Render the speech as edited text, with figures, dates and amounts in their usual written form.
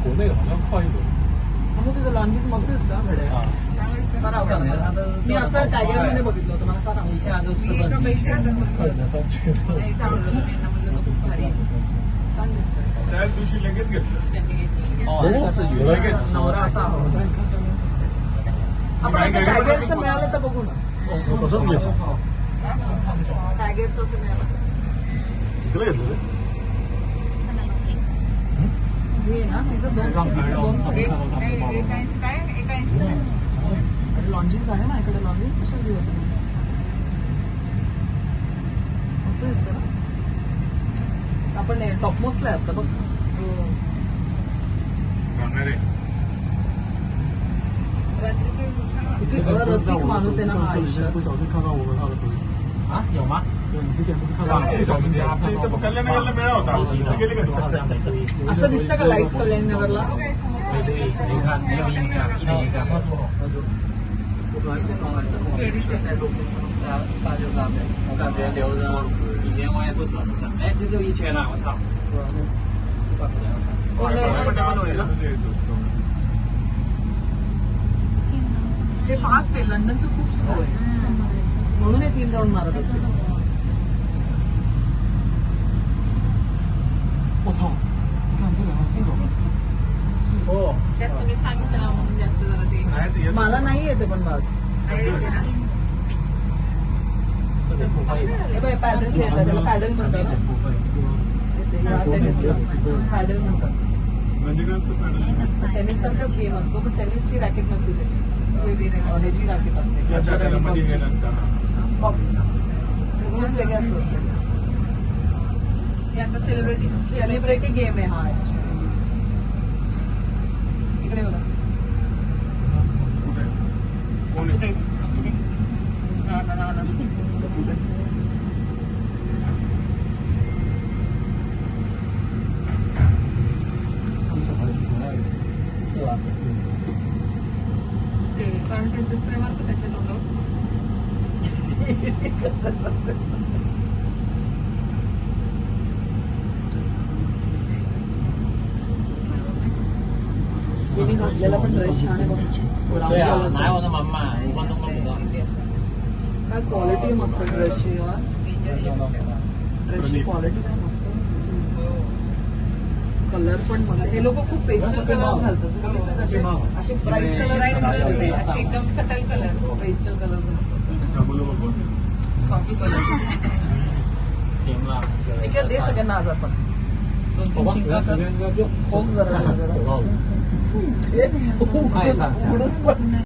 国内好像快一点。मग तुझं लॉन्जिंग मस्त दिसतं हा घड्याळ. फार आवडलं. मी असं टायगर मध्ये बघितलं होतं, मला फार आवडलं. छान दिसतं. त्याच दिवशी लगेच घेतलं. लगेच नवरा असा आवडतो. आपण असं टायगरचं मिळालं तर बघू ना. तसंच घेतलं. टायगरचं असं मिळालं इथलं घेतलं हे ना तिचं दोन लॉन्जिन्स आहे माझ्याकडे. लॉन्जिन्स कशाला घेऊ तुम्ही? असं दिसतं ना. आपण टॉपमोस्टला आहे आता बघ. किती रसिक माणूस आहे ना हा आयुष्यात. 不小心看到我们他的朋友。啊，有吗？对，你之前不是看到不小心 आपल्या इथं कल्याणनगरला मेळा होता. तिथे गेले का? 好像没注意。 असं दिसतं का लाईट्स कल्याणनगरला? 没注意，没看，没有印象，一点印象。那就好，那就。我本来是上来之后，杀就杀呗，我感觉留着，以前我也不舍得杀。哎，这就一圈了，我操！不可能杀。 हे फास्ट आहे. लंडनचं खूप स्लो आहे म्हणून हे 3 राऊंड मारत असते. 我操！你看这个，这个，就是哦， त्यात तुम्ही सांगितलं ना म्हणून जास्त जरा ते नाही ते येत. मला नाही येते पण बस. हे बाय पॅडल खेळतात, त्याला पॅडल म्हणतात ना. 付费是吗？ पॅडल म्हणतात. म्हणजे काय असतं पॅडल? टेनिस सारखाच गेम असतो पण टेनिसची रॅकेट नसते त्याची. वेगळी ह्याची रॅकेट असते. याच्या मध्ये हे नसताना. रूल्स वेगळे असतात. हे आता सेलिब्रिटी गेम आहे हा. इकडे बघा. कुठे? कोण आहे? ते कारण त्यांचं स्प्रे मारतो त्याच्या तोंडावर. मी घातलेला पण ड्रेस छान आहे बघ. 对啊，哪有那么慢？5分钟都不到。 काय क्वालिटी मस्त ड्रेसची यार. ड्रेसची क्वालिटी काय मस्त. कलर पण मस्त. हे लोक खूप पेस्टल कलर्स घालतात. असे ब्राईट कलर असे एकदम सटल कलर. पेस्टल कलर चांगलं बघ. Soft colour. 停了。 ठीक आहे दे सगळ्यांना आज आपण 2-3 शिंका कर. होम जरा 太上下了。